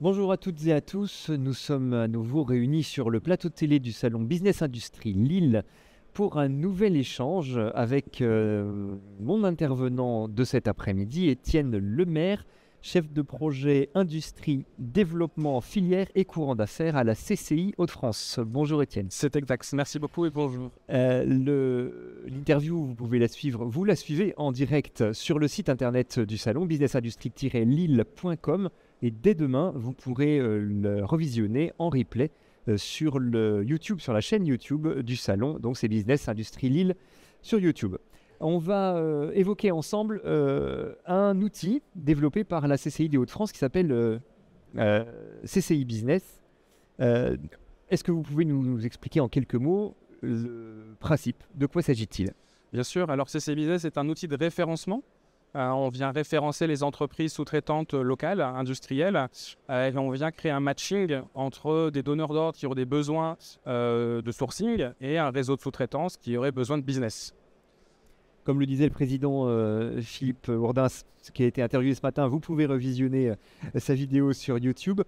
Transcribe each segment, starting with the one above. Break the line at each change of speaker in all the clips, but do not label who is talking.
Bonjour à toutes et à tous, nous sommes à nouveau réunis sur le plateau de télé du salon Business Industrie Lille pour un nouvel échange avec mon intervenant de cet après-midi, Étienne Lemaire, chef de projet industrie, développement, filière et courant d'affaires à la CCI Hauts-de-France. Bonjour Étienne.
C'est exact. Merci beaucoup et bonjour.
L'interview, vous la suivez en direct sur le site internet du salon businessindustrie-lille.com. Et dès demain, vous pourrez le revisionner en replay sur la chaîne YouTube du salon. Donc c'est Business Industrie Lille sur YouTube. On va évoquer ensemble un outil développé par la CCI des Hauts-de-France qui s'appelle CCI Business. Est-ce que vous pouvez nous expliquer en quelques mots le principe? De quoi s'agit-il?
Bien sûr. Alors CCI Business est un outil de référencement. On vient référencer les entreprises sous-traitantes locales, industrielles, et on vient créer un matching entre des donneurs d'ordre qui ont des besoins de sourcing et un réseau de sous-traitance qui aurait besoin de business.
Comme le disait le président Philippe Ourdins, qui a été interviewé ce matin, vous pouvez revisionner sa vidéo sur YouTube.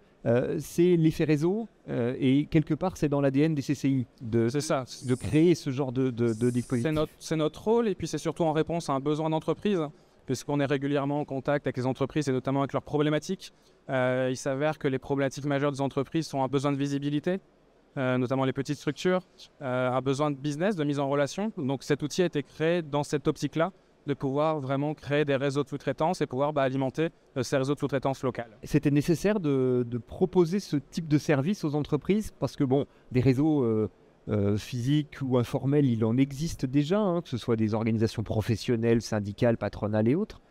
C'est l'effet réseau et quelque part c'est dans l'ADN des CCI de créer ce genre de dispositif.
C'est notre rôle et puis c'est surtout en réponse à un besoin d'entreprise, puisqu'on est régulièrement en contact avec les entreprises et notamment avec leurs problématiques. Il s'avère que les problématiques majeures des entreprises sont un besoin de visibilité, notamment les petites structures, un besoin de business, de mise en relation. Donc cet outil a été créé dans cette optique-là, de pouvoir vraiment créer des réseaux de sous-traitance et pouvoir alimenter ces réseaux de sous-traitance locales.
C'était nécessaire de proposer ce type de service aux entreprises parce que des réseaux physiques ou informels, il en existe déjà, que ce soit des organisations professionnelles, syndicales, patronales et autres.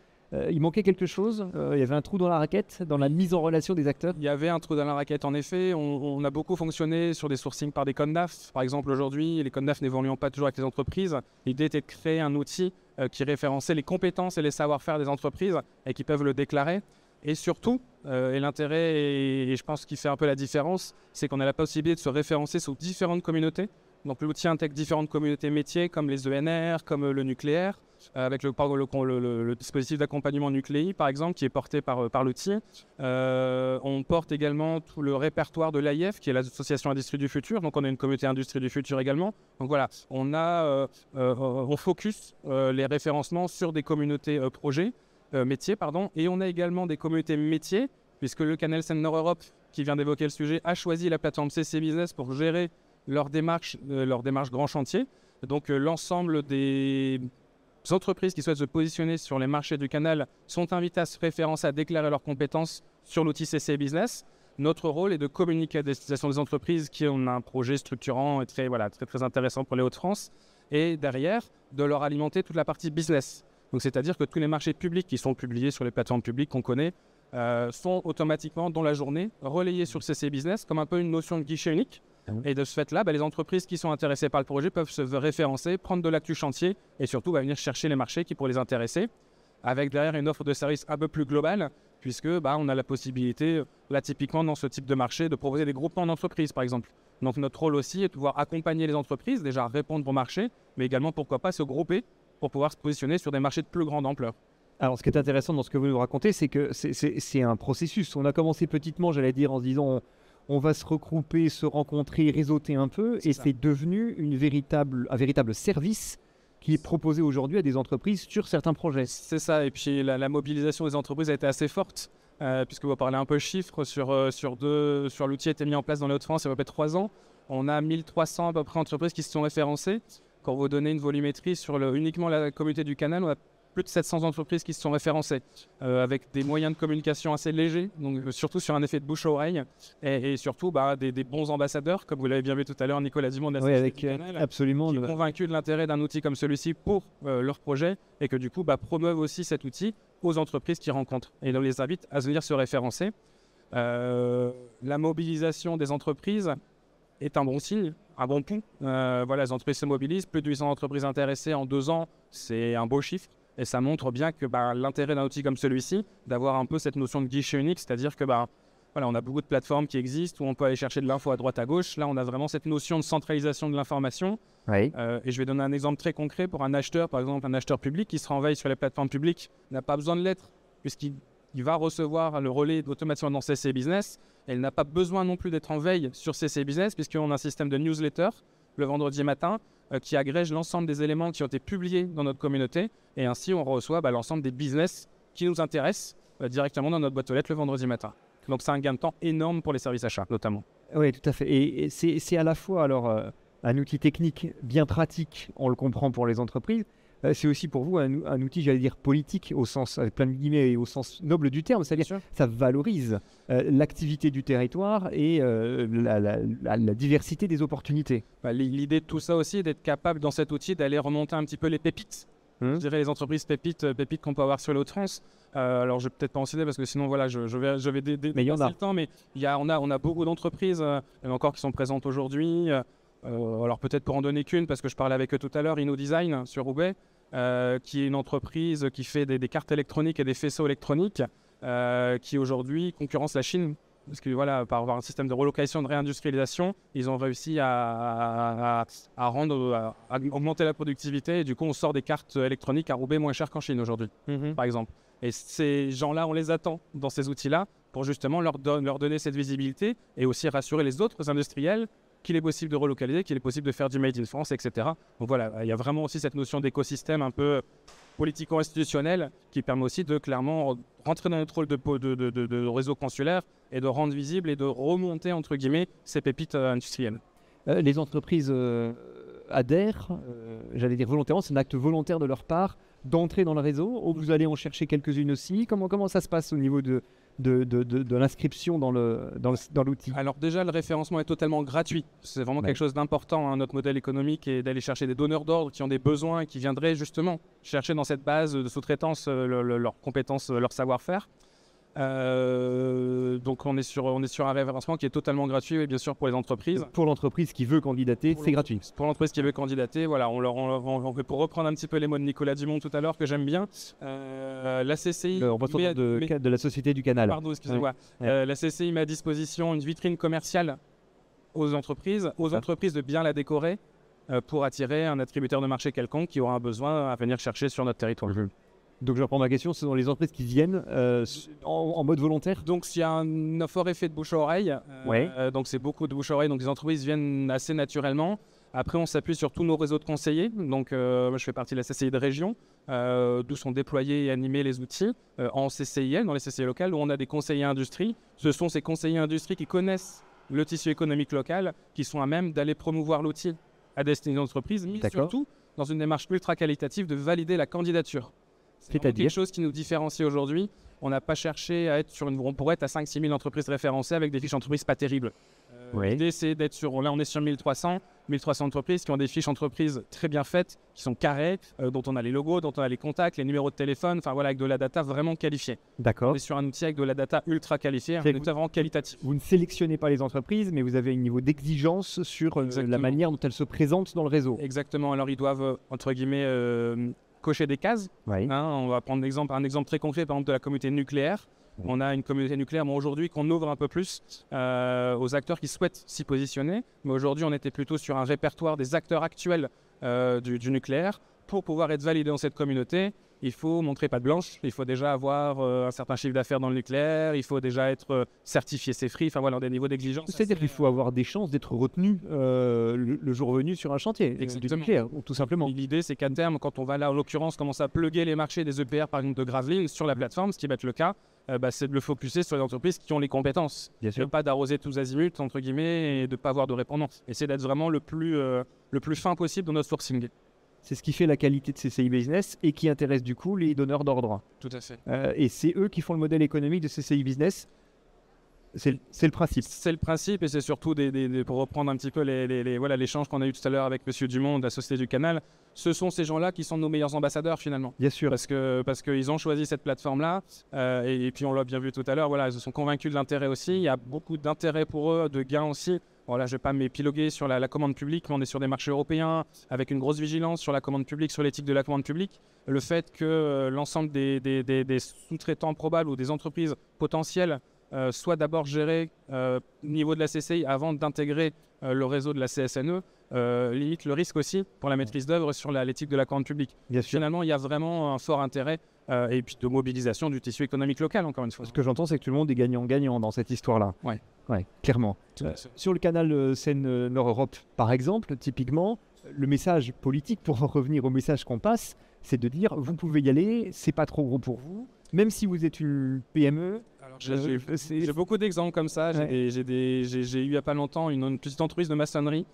Il manquait quelque chose, il y avait un trou dans la raquette, dans la mise en relation des acteurs.
Il y avait un trou dans la raquette en effet, on a beaucoup fonctionné sur des sourcings par des CONDAF. Par exemple aujourd'hui, les CONDAF n'évoluant pas toujours avec les entreprises. L'idée était de créer un outil qui référençait les compétences et les savoir-faire des entreprises et qui peuvent le déclarer. Et surtout, et l'intérêt, et je pense qu'il fait un peu la différence, c'est qu'on a la possibilité de se référencer sur différentes communautés. Donc l'outil intègre différentes communautés métiers comme les ENR, comme le nucléaire, avec le dispositif d'accompagnement nucléaire par exemple qui est porté par l'outil. On porte également tout le répertoire de l'AIF qui est l'Association Industrie du Futur, donc on a une communauté Industrie du Futur également. Donc voilà, on focus les référencements sur des communautés métiers, et on a également des communautés métiers puisque le Canal Seine Nord Europe qui vient d'évoquer le sujet a choisi la plateforme CC Business pour gérer leur démarche grand chantier. Donc l'ensemble des entreprises qui souhaitent se positionner sur les marchés du canal sont invitées à se référencer, à déclarer leurs compétences sur l'outil CC Business. Notre rôle est de communiquer à destination des entreprises qui ont un projet structurant et très intéressant pour les Hauts-de-France et derrière de leur alimenter toute la partie business. Donc c'est-à-dire que tous les marchés publics qui sont publiés sur les plateformes publiques qu'on connaît sont automatiquement dans la journée relayés sur CC Business comme un peu une notion de guichet unique. Et de ce fait-là, les entreprises qui sont intéressées par le projet peuvent se référencer, prendre de l'actu chantier et surtout venir chercher les marchés qui pourraient les intéresser avec derrière une offre de service un peu plus globale puisque on a la possibilité, là typiquement dans ce type de marché, de proposer des groupements d'entreprises par exemple. Donc notre rôle aussi est de pouvoir accompagner les entreprises, déjà répondre au marché, mais également pourquoi pas se grouper pour pouvoir se positionner sur des marchés de plus grande ampleur.
Alors, ce qui est intéressant dans ce que vous nous racontez, c'est que c'est un processus. On a commencé petitement, j'allais dire, en se disant on va se regrouper, se rencontrer, réseauter un peu, et c'est devenu un véritable service qui est proposé aujourd'hui à des entreprises sur certains projets.
C'est ça, et puis la mobilisation des entreprises a été assez forte, puisque vous parlez un peu chiffres, sur l'outil a été mis en place dans les Hauts-de-France il y a à peu près 3 ans. On a 1300 à peu près entreprises qui se sont référencées. Quand vous donnez une volumétrie sur uniquement la communauté du canal, on a plus de 700 entreprises qui se sont référencées, avec des moyens de communication assez légers, donc surtout sur un effet de bouche à oreille, et surtout des bons ambassadeurs, comme vous l'avez bien vu tout à l'heure, Nicolas Dumont de la Société du Canal,
absolument,
qui est convaincu de l'intérêt d'un outil comme celui-ci pour leur projet, et que du coup promeuvent aussi cet outil aux entreprises qu'ils rencontrent, et on les invite à venir se référencer. La mobilisation des entreprises est un bon signe, un bon pont. Les entreprises se mobilisent, plus de 800 entreprises intéressées en 2 ans, c'est un beau chiffre. Et ça montre bien que l'intérêt d'un outil comme celui-ci, d'avoir un peu cette notion de guichet unique, c'est-à-dire que on a beaucoup de plateformes qui existent où on peut aller chercher de l'info à droite à gauche. Là, on a vraiment cette notion de centralisation de l'information.
Oui.
Et je vais donner un exemple très concret pour un acheteur, par exemple un acheteur public qui sera en veille sur les plateformes publiques, n'a pas besoin de l'être, puisqu'il il va recevoir le relais automatiquement dans CC Business. Elle n'a pas besoin non plus d'être en veille sur CC Business puisqu'on a un système de newsletter le vendredi matin qui agrège l'ensemble des éléments qui ont été publiés dans notre communauté et ainsi on reçoit l'ensemble des business qui nous intéressent directement dans notre boîte aux lettres le vendredi matin. Donc c'est un gain de temps énorme pour les services achats notamment.
Oui, tout à fait. Et c'est à la fois alors un outil technique bien pratique, on le comprend pour les entreprises. C'est aussi pour vous un outil, j'allais dire, politique, au sens, avec plein de guillemets, et au sens noble du terme, c'est-à-dire que ça valorise l'activité du territoire et la diversité des opportunités.
L'idée de tout ça aussi est d'être capable dans cet outil d'aller remonter un petit peu les pépites. Je dirais les entreprises pépites qu'on peut avoir sur les Hauts-de-France. Alors je vais peut-être pas en citer parce que sinon voilà, je vais
mais il y en a.
Le temps, mais on a beaucoup d'entreprises encore qui sont présentes aujourd'hui. Alors peut-être pour en donner qu'une, parce que je parlais avec eux tout à l'heure, InnoDesign sur Roubaix, qui est une entreprise qui fait des cartes électroniques et des faisceaux électroniques, qui aujourd'hui concurrence la Chine. Parce que voilà, par avoir un système de relocalisation, de réindustrialisation, ils ont réussi à augmenter la productivité et du coup on sort des cartes électroniques à Roubaix moins chères qu'en Chine aujourd'hui, par exemple. Et ces gens-là, on les attend dans ces outils-là pour justement leur donner cette visibilité et aussi rassurer les autres industriels qu'il est possible de relocaliser, qu'il est possible de faire du Made in France, etc. Donc voilà, il y a vraiment aussi cette notion d'écosystème un peu politico-institutionnel qui permet aussi de clairement rentrer dans notre rôle de réseau consulaire et de rendre visible et de remonter, entre guillemets, ces pépites industrielles.
Les entreprises adhèrent, j'allais dire volontairement, c'est un acte volontaire de leur part d'entrer dans le réseau, ou vous allez en chercher quelques-unes aussi. Comment ça se passe au niveau de l'inscription dans l'outil?
Alors déjà, le référencement est totalement gratuit. C'est vraiment quelque chose d'important. Notre modèle économique est d'aller chercher des donneurs d'ordre qui ont des besoins et qui viendraient justement chercher dans cette base de sous-traitance leurs compétences, leur savoir-faire. Donc on est sur un référencement qui est totalement gratuit, et bien sûr pour les entreprises.
Pour l'entreprise qui veut candidater, c'est gratuit.
Pour l'entreprise qui veut candidater, voilà, pour reprendre un petit peu les mots de Nicolas Dumont tout à l'heure que j'aime bien, la CCI...
On passe de la Société du Canal.
Pardon, excusez-moi. La CCI met à disposition une vitrine commerciale aux entreprises de bien la décorer pour attirer un attributeur de marché quelconque qui aura un besoin à venir chercher sur notre territoire.
Donc je reprends ma question, ce sont les entreprises qui viennent en mode volontaire?
Donc il y a un fort effet de bouche à oreille, donc c'est beaucoup de bouche à oreille, donc les entreprises viennent assez naturellement. Après on s'appuie sur tous nos réseaux de conseillers, donc moi je fais partie de la CCI de région, d'où sont déployés et animés les outils en CCIL, dans les CCI locales, où on a des conseillers industrie. Ce sont ces conseillers industrie qui connaissent le tissu économique local, qui sont à même d'aller promouvoir l'outil à destination des entreprises, mais surtout dans une démarche ultra qualitative de valider la candidature. C'est quelque chose qui nous différencie aujourd'hui. On n'a pas cherché à être on pourrait être à 5-6 000 entreprises référencées avec des fiches entreprises pas terribles. L'idée c'est d'être là on est sur 1300 entreprises qui ont des fiches entreprises très bien faites, qui sont carrées, dont on a les logos, dont on a les contacts, les numéros de téléphone, enfin voilà, avec de la data vraiment qualifiée.
D'accord.
On est sur un outil avec de la data ultra qualifiée, un outil vraiment qualitatif.
Vous ne sélectionnez pas les entreprises, mais vous avez un niveau d'exigence sur la manière dont elles se présentent dans le réseau.
Exactement, alors ils doivent, entre guillemets, cocher des cases. On va prendre un exemple très concret, par exemple de la communauté nucléaire. On a une communauté nucléaire aujourd'hui qu'on ouvre un peu plus aux acteurs qui souhaitent s'y positionner. Mais aujourd'hui, on était plutôt sur un répertoire des acteurs actuels du nucléaire. Pour pouvoir être validé dans cette communauté, il faut montrer patte blanche, il faut déjà avoir un certain chiffre d'affaires dans le nucléaire, il faut déjà être certifié CFRI, enfin voilà, des niveaux d'exigence.
C'est-à-dire qu'il faut avoir des chances d'être retenu le jour venu sur un chantier du nucléaire, tout simplement.
L'idée, c'est qu'à terme, quand on va là, en l'occurrence, commencer à plugger les marchés des EPR, par exemple de Gravelines, sur la plateforme, ce qui va être le cas, c'est de le focuser sur les entreprises qui ont les compétences.
Bien sûr.
Pas d'arroser tous azimuts, entre guillemets, et de ne pas avoir de répondants. Essayer d'être vraiment le plus fin possible dans notre sourcing.
C'est ce qui fait la qualité de CCI Business et qui intéresse du coup les donneurs d'ordre.
Tout à fait.
Et c'est eux qui font le modèle économique de CCI Business. C'est le principe.
C'est le principe et c'est surtout pour reprendre un petit peu l'échange qu'on a eu tout à l'heure avec Monsieur Dumont de la Société du Canal. Ce sont ces gens-là qui sont nos meilleurs ambassadeurs finalement.
Bien sûr.
Parce qu'ils ont choisi cette plateforme-là et puis on l'a bien vu tout à l'heure. Voilà, ils se sont convaincus de l'intérêt aussi. Il y a beaucoup d'intérêt pour eux, de gains aussi. Voilà, je ne vais pas m'épiloguer sur la commande publique, mais on est sur des marchés européens avec une grosse vigilance sur la commande publique, sur l'éthique de la commande publique. Le fait que l'ensemble des sous-traitants probables ou des entreprises potentielles soit d'abord géré au niveau de la CCI avant d'intégrer le réseau de la CSNE, limite le risque aussi pour la maîtrise d'œuvre sur l'éthique de la commande publique.
Bien sûr.
Finalement, il y a vraiment un fort intérêt et puis de mobilisation du tissu économique local, encore une fois.
Ce que j'entends, c'est que tout le monde est gagnant-gagnant dans cette histoire-là.
Ouais.
Ouais, clairement. Sur le canal Seine Nord-Europe, par exemple, typiquement, le message politique, pour en revenir au message qu'on passe, c'est de dire vous pouvez y aller, c'est pas trop gros pour vous, même si vous êtes une PME.
J'ai beaucoup d'exemples comme ça.
Ouais.
J'ai eu il n'y a pas longtemps une petite entreprise de maçonnerie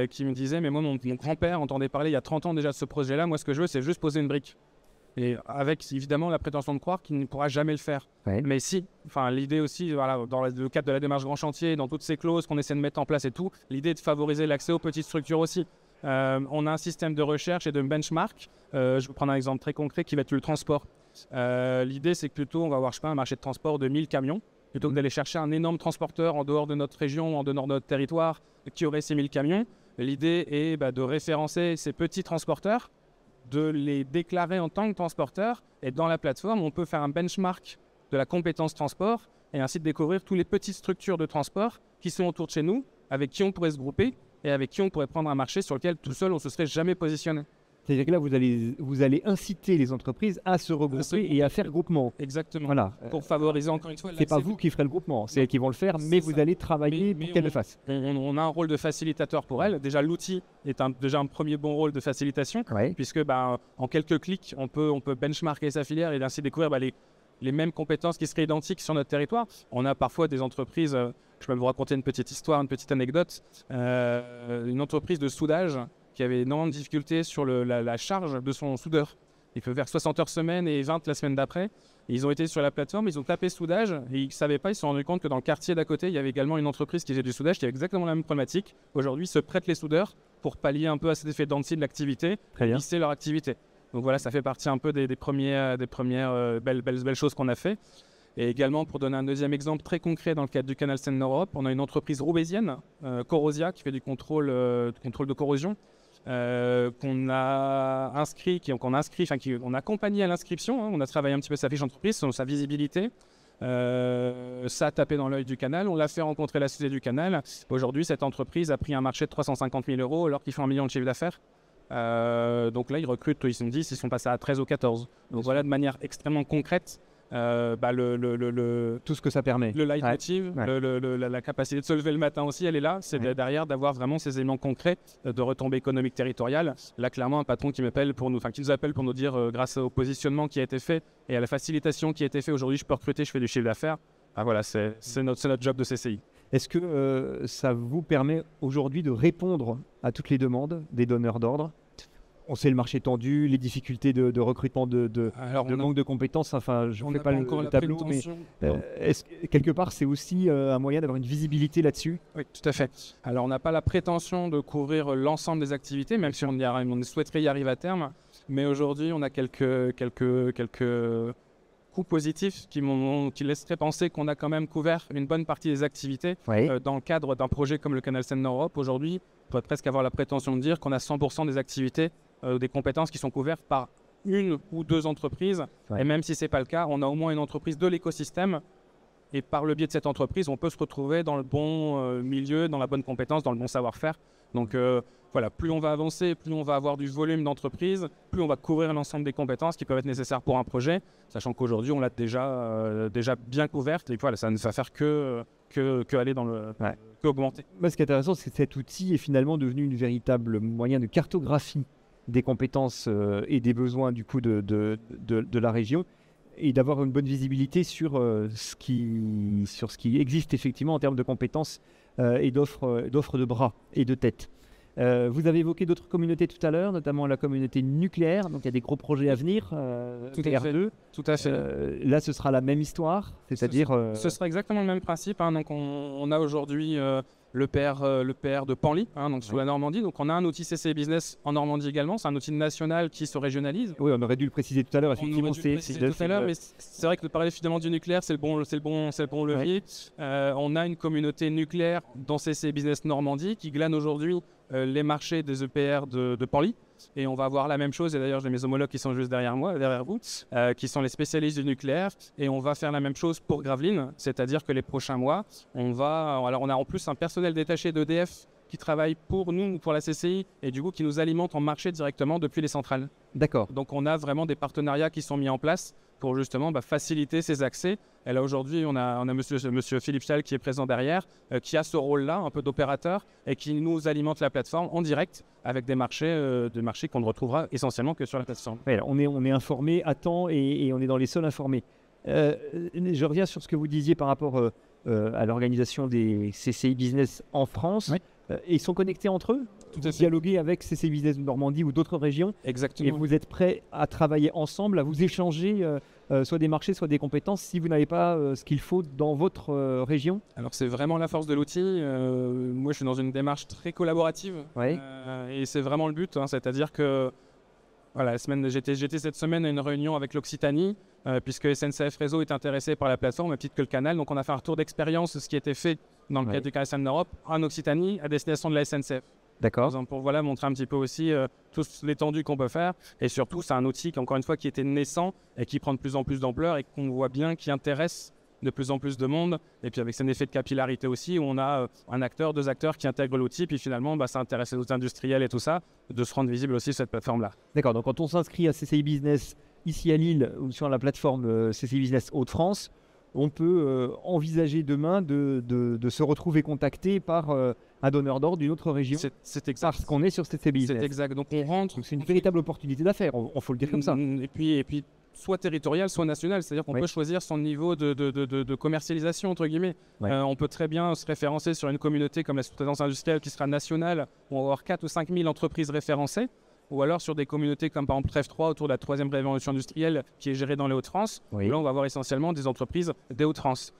qui me disait mais moi mon grand-père entendait parler il y a 30 ans déjà de ce projet-là, moi ce que je veux c'est juste poser une brique. Et avec évidemment la prétention de croire qu'il ne pourra jamais le faire.
Ouais.
Mais si, enfin l'idée aussi, voilà, dans le cadre de la démarche grand chantier, dans toutes ces clauses qu'on essaie de mettre en place et tout, l'idée est de favoriser l'accès aux petites structures aussi. On a un système de recherche et de benchmark. Je vais prendre un exemple très concret qui va être le transport. L'idée c'est que plutôt on va avoir un marché de transport de 1000 camions, plutôt que d'aller chercher un énorme transporteur en dehors de notre région, en dehors de notre territoire, qui aurait ces 1000 camions. L'idée est de référencer ces petits transporteurs, de les déclarer en tant que transporteurs, et dans la plateforme, on peut faire un benchmark de la compétence transport et ainsi de découvrir toutes les petites structures de transport qui sont autour de chez nous, avec qui on pourrait se grouper et avec qui on pourrait prendre un marché sur lequel tout seul on ne se serait jamais positionné.
C'est-à-dire que là, vous allez inciter les entreprises à se regrouper et à faire groupement.
Exactement.
Voilà.
Pour favoriser encore une fois.
C'est pas vous qui ferez le groupement, c'est elles qui vont le faire, mais vous allez travailler pour qu'elles le fassent.
On a un rôle de facilitateur pour elles. Déjà, l'outil est déjà un premier bon rôle de facilitation, puisque en quelques clics, on peut benchmarker sa filière et ainsi découvrir les mêmes compétences qui seraient identiques sur notre territoire. On a parfois des entreprises, je peux vous raconter une petite histoire, une petite anecdote, une entreprise de soudage qui avait énormément de difficultés sur la charge de son soudeur. Il peut faire 60 heures semaine et 20 la semaine d'après. Et ils ont été sur la plateforme, ils ont tapé soudage et ils ne savaient pas, ils se sont rendus compte que dans le quartier d'à côté, il y avait également une entreprise qui faisait du soudage qui avait exactement la même problématique. Aujourd'hui, ils se prêtent les soudeurs pour pallier un peu à cet effet dents de scie de l'activité, lisser leur activité. Donc voilà, ça fait partie un peu des premières belles choses qu'on a fait. Et également, pour donner un deuxième exemple très concret dans le cadre du canal Seine Nord-Europe, on a une entreprise roubaisienne, Corrosia, qui fait du contrôle de corrosion. Qu'on a inscrit, qu'on a accompagné à l'inscription. On a travaillé un petit peu sa fiche d'entreprise, sa visibilité. Ça a tapé dans l'œil du canal. On l'a fait rencontrer la société du canal. Aujourd'hui, cette entreprise a pris un marché de 350 000 € alors qu'ils font 1 million de chiffre d'affaires. Donc là, ils recrutent, ils sont passés à 13 ou 14. Donc voilà, de manière extrêmement concrète.
Tout ce que ça permet.
Le leitmotiv, la capacité de se lever le matin aussi, elle est là. C'est derrière d'avoir vraiment ces éléments concrets de retombées économiques territoriales. Là, clairement, un patron qui nous appelle pour nous dire, grâce au positionnement qui a été fait et à la facilitation qui a été fait, aujourd'hui, je peux recruter, je fais du chiffre d'affaires. Voilà, c'est notre job de CCI.
Est-ce que ça vous permet aujourd'hui de répondre à toutes les demandes des donneurs d'ordre ? On sait le marché tendu, les difficultés de recrutement, de manque de compétences. Enfin, je ne fais pas le tableau, mais est-ce que, quelque part, c'est aussi un moyen d'avoir une visibilité là-dessus ?
Oui, tout à fait. Alors, on n'a pas la prétention de couvrir l'ensemble des activités, même si on souhaiterait y arriver à terme. Mais aujourd'hui, on a quelques coups positifs qui laisseraient penser qu'on a quand même couvert une bonne partie des activités dans le cadre d'un projet comme le canal Seine Nord-Europe. Aujourd'hui, on pourrait presque avoir la prétention de dire qu'on a 100% des activités, des compétences qui sont couvertes par une ou deux entreprises. Et même si ce n'est pas le cas, on a au moins une entreprise de l'écosystème. Et par le biais de cette entreprise, on peut se retrouver dans le bon milieu, dans la bonne compétence, dans le bon savoir-faire. Donc voilà, plus on va avancer, plus on va avoir du volume d'entreprise, plus on va couvrir l'ensemble des compétences qui peuvent être nécessaires pour un projet, sachant qu'aujourd'hui, on l'a déjà bien couverte. Et voilà, ça ne va faire que aller dans le... qu'augmenter.
Ce qui est intéressant, c'est que cet outil est finalement devenu une véritable moyen de cartographie des compétences et des besoins du coup de la région, et d'avoir une bonne visibilité sur ce qui existe effectivement en termes de compétences et d'offres de bras et de tête. Vous avez évoqué d'autres communautés tout à l'heure, notamment la communauté nucléaire, donc il y a des gros projets à venir, TR2.
Tout à fait.
Là, ce sera la même histoire, c'est-à-dire...
Ce sera exactement le même principe. Donc on a aujourd'hui le PR de Panly, donc sous la Normandie. Donc on a un outil CC Business en Normandie également. C'est un outil national qui se régionalise.
Oui, on aurait dû le préciser tout à l'heure. Effectivement,
mais c'est vrai que de parler finalement du nucléaire, c'est le bon levier. On a une communauté nucléaire dans CC Business Normandie qui glane aujourd'hui les marchés des EPR de Panly. Et on va avoir la même chose, et d'ailleurs j'ai mes homologues qui sont juste derrière vous, qui sont les spécialistes du nucléaire, et on va faire la même chose pour Gravelines, c'est-à-dire que les prochains mois, on a en plus un personnel détaché d'EDF qui travaille pour nous, pour la CCI, et du coup qui nous alimente en marché directement depuis les centrales.
D'accord.
Donc on a vraiment des partenariats qui sont mis en place pour justement faciliter ces accès. Et là aujourd'hui, on a monsieur Philippe Stahl qui est présent derrière, qui a ce rôle-là, un peu d'opérateur, et qui nous alimente la plateforme en direct avec des marchés qu'on ne retrouvera essentiellement que sur la plateforme.
Ouais, on est informé à temps et on est dans les seuls informés. Je reviens sur ce que vous disiez par rapport à l'organisation des CCI Business en France.
Oui.
Ils sont connectés entre eux? Vous dialoguez avec CCI Business de Normandie ou d'autres régions?
Exactement.
Et vous êtes prêts à travailler ensemble, à vous échanger soit des marchés, soit des compétences si vous n'avez pas ce qu'il faut dans votre région?
Alors c'est vraiment la force de l'outil. Moi je suis dans une démarche très collaborative.
Ouais.
Et c'est vraiment le but. C'est-à-dire que voilà, j'étais cette semaine à une réunion avec l'Occitanie, puisque SNCF Réseau est intéressé par la plateforme, même titre que le canal. Donc on a fait un retour d'expérience de ce qui était fait dans le cadre du Canal Seine Europe en Occitanie à destination de la SNCF.
D'accord.
Pour montrer un petit peu aussi toute l'étendue qu'on peut faire. Et surtout, c'est un outil qui, encore une fois, qui était naissant et qui prend de plus en plus d'ampleur et qu'on voit bien qui intéresse de plus en plus de monde. Et puis avec un effet de capillarité aussi, où on a un acteur, deux acteurs qui intègrent l'outil. Puis finalement, ça intéresse les autres industriels et tout ça, de se rendre visible aussi sur cette plateforme-là.
D'accord. Donc quand on s'inscrit à CCI Business ici à Lille ou sur la plateforme CCI Business Hauts-de-France, on peut envisager demain de se retrouver contacté par un donneur d'ordre d'une autre région.
C'est exact.
Parce qu'on est sur CCI Business.
C'est exact. Donc on rentre.
Donc c'est une véritable opportunité d'affaires, on faut le dire comme ça.
Et puis soit territorial, soit national. C'est-à-dire qu'on peut choisir son niveau de commercialisation, entre guillemets.
Ouais.
On peut très bien se référencer sur une communauté comme la sous-traitance industrielle qui sera nationale, où on va avoir 4 ou 5 000 entreprises référencées. Ou alors sur des communautés comme par exemple Trèfle 3 autour de la 3e révolution industrielle qui est gérée dans les Hauts-de-France.
Oui.
Là, on va avoir essentiellement des entreprises des Hauts-de-France.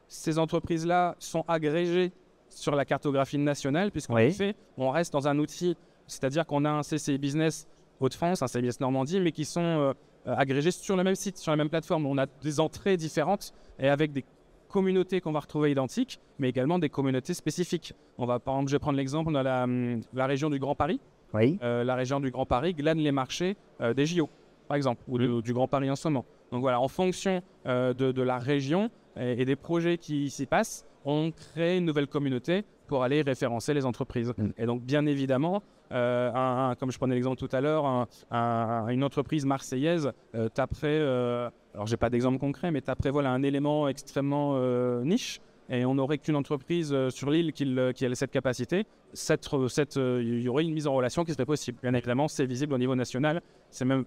Ces entreprises-là sont agrégées sur la cartographie nationale puisqu'en effet, on reste dans un outil, c'est-à-dire qu'on a un CCI Business Hauts-de-France, un CCI Business Normandie, mais qui sont agrégés sur le même site, sur la même plateforme. On a des entrées différentes et avec des communautés qu'on va retrouver identiques, mais également des communautés spécifiques. Par exemple, je vais prendre l'exemple de la région du Grand Paris.
Oui.
La région du Grand Paris glane les marchés des JO, par exemple, ou du Grand Paris en ce moment. Donc voilà, en fonction de la région et des projets qui s'y passent, on crée une nouvelle communauté pour aller référencer les entreprises. Et donc, bien évidemment, comme je prenais l'exemple tout à l'heure, une entreprise marseillaise taperait, alors j'ai pas d'exemple concret, mais taperait un élément extrêmement niche. Et on n'aurait qu'une entreprise sur l'île qui a cette capacité, il y aurait une mise en relation qui serait possible. Bien évidemment, c'est visible au niveau national.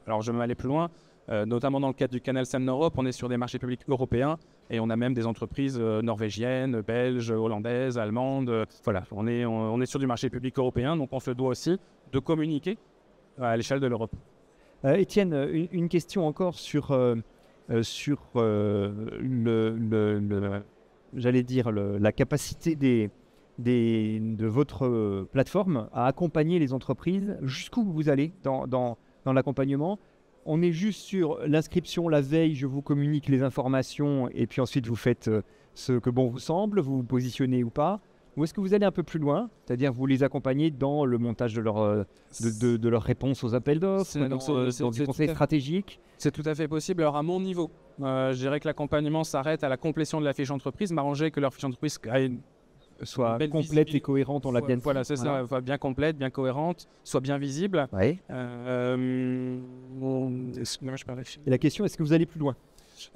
Alors je vais aller plus loin, notamment dans le cadre du Canal Seine Europe, on est sur des marchés publics européens et on a même des entreprises norvégiennes, belges, hollandaises, allemandes. Voilà, on est sur du marché public européen, donc on se doit aussi de communiquer à l'échelle de l'Europe.
Étienne, une question encore sur la capacité de votre plateforme à accompagner les entreprises. Jusqu'où vous allez dans l'accompagnement? On est juste sur l'inscription la veille, je vous communique les informations et puis ensuite vous faites ce que bon vous semble, vous vous positionnez ou pas. Ou est-ce que vous allez un peu plus loin, c'est-à-dire vous les accompagnez dans le montage de leur réponse aux appels d'offres, dans du conseil stratégique?
C'est tout à fait possible. Alors à mon niveau, je dirais que l'accompagnement s'arrête à la complétion de la fiche d'entreprise, m'arranger que leur fiche d'entreprise
soit complète et cohérente, on l'a bien dit.
Voilà, c'est ça, bien complète, bien cohérente, soit bien visible.
Ouais. Et la question, est-ce que vous allez plus loin?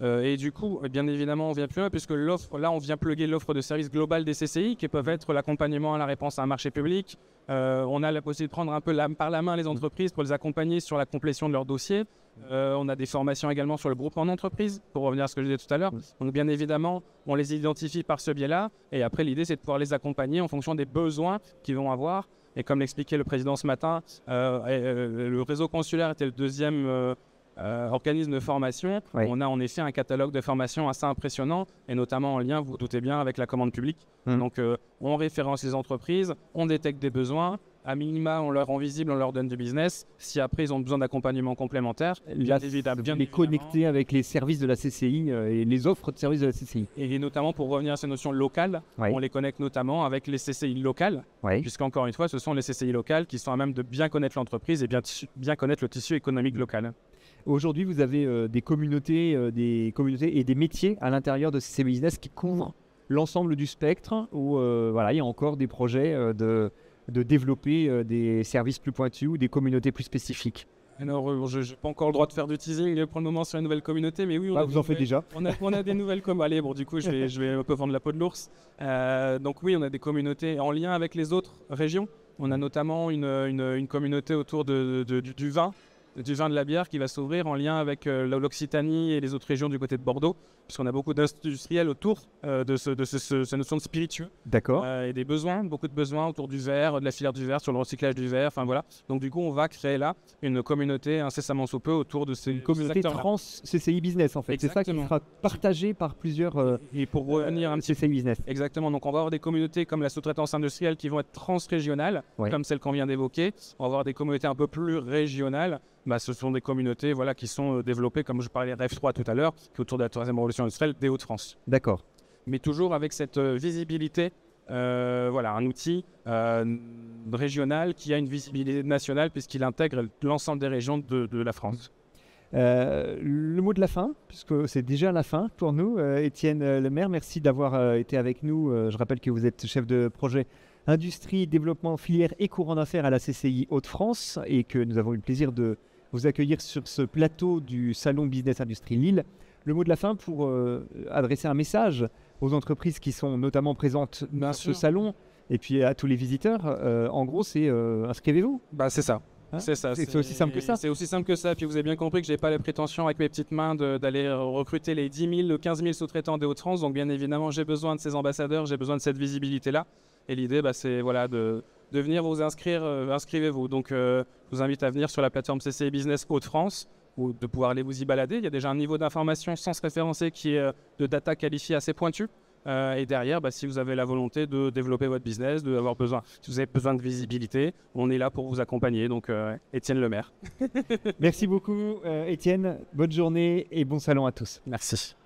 Et du coup, bien évidemment, on vient plus loin puisque on vient plugger l'offre de services globale des CCI qui peuvent être l'accompagnement à la réponse à un marché public. On a la possibilité de prendre un peu par la main les entreprises pour les accompagner sur la complétion de leur dossier. On a des formations également sur le groupement d'entreprise, pour revenir à ce que je disais tout à l'heure. Donc bien évidemment, on les identifie par ce biais-là. Et après, l'idée, c'est de pouvoir les accompagner en fonction des besoins qu'ils vont avoir. Et comme l'expliquait le président ce matin, le réseau consulaire était le deuxième organisme de formation.
Oui.
On a en effet un catalogue de formation assez impressionnant et notamment en lien, vous vous doutez bien, avec la commande publique. Donc on référence les entreprises, on détecte des besoins, À minima, on leur rend visible, on leur donne du business. Si après, ils ont besoin d'accompagnement complémentaire, bien
Les
évidemment.
connecter avec les services de la CCI et les offres de services de la CCI.
Et notamment pour revenir à ces notions locales,
Ouais.
on les connecte notamment avec les CCI locales,
Ouais.
puisqu'encore une fois, ce sont les CCI locales qui sont à même de bien connaître l'entreprise et bien connaître le tissu économique local.
Aujourd'hui, vous avez des communautés et des métiers à l'intérieur de CC Business qui couvrent l'ensemble du spectre où voilà, il y a encore des projets de développer des services plus pointus ou des communautés plus spécifiques.
Alors, je n'ai pas encore le droit de faire du teasing pour le moment sur une nouvelle communauté, mais oui,
Vous en faites déjà.
On a des nouvelles communautés. Allez, bon, du coup, je vais un peu vendre la peau de l'ours. Donc oui, on a des communautés en lien avec les autres régions. On a notamment une communauté autour du vin de la bière qui va s'ouvrir en lien avec l'Occitanie et les autres régions du côté de Bordeaux, puisqu'on a beaucoup d'industriels autour de cette notion de spiritueux.
D'accord.
Et des besoins, beaucoup de besoins autour du verre, de la filière du verre, sur le recyclage du verre, enfin voilà. Donc du coup, on va créer là une communauté incessamment sous peu autour de ces
Communauté
acteurs-là.
trans CCI Business en fait. C'est ça qui
Exactement.
sera partagé par plusieurs
Et pour revenir un petit
CCI Business.
Exactement, donc on va avoir des communautés comme la sous-traitance industrielle qui vont être transrégionales,
Ouais.
comme celle qu'on vient d'évoquer. On va avoir des communautés un peu plus régionales. Ce sont des communautés qui sont développées, comme je parlais de REF3 tout à l'heure, qui est autour de la troisième révolution industrielle des Hauts-de-France.
D'accord.
Mais toujours avec cette visibilité, un outil régional qui a une visibilité nationale puisqu'il intègre l'ensemble des régions de la France.
Le mot de la fin, puisque c'est déjà la fin pour nous. Étienne Lemaire, merci d'avoir été avec nous. Je rappelle que vous êtes chef de projet industrie, développement, filière et courant d'affaires à la CCI Hauts-de-France et que nous avons eu le plaisir de vous accueillir sur ce plateau du Salon Business Industrie Lille. Le mot de la fin pour adresser un message aux entreprises qui sont notamment présentes
Bien
sur ce
sûr.
salon et puis à tous les visiteurs. En gros, c'est inscrivez-vous.
C'est ça.
Hein,
C'est ça.
c'est aussi simple que ça.
C'est aussi simple que ça. Puis vous avez bien compris que je n'ai pas les prétentions avec mes petites mains d'aller recruter les 10 000, 15 000 sous-traitants des Hauts-de-France. Donc bien évidemment, j'ai besoin de ces ambassadeurs, j'ai besoin de cette visibilité-là. Et l'idée, c'est de venir vous inscrire. Inscrivez-vous. Donc je vous invite à venir sur la plateforme CCI Business Hauts-de-France ou de pouvoir aller vous y balader. Il y a déjà un niveau d'information sans se référencer qui est de data qualifiée assez pointu. Et derrière, si vous avez la volonté de développer votre business, si vous avez besoin de visibilité, on est là pour vous accompagner. Donc, Étienne Lemaire.
Merci beaucoup, Étienne. Bonne journée et bon salon à tous.
Merci.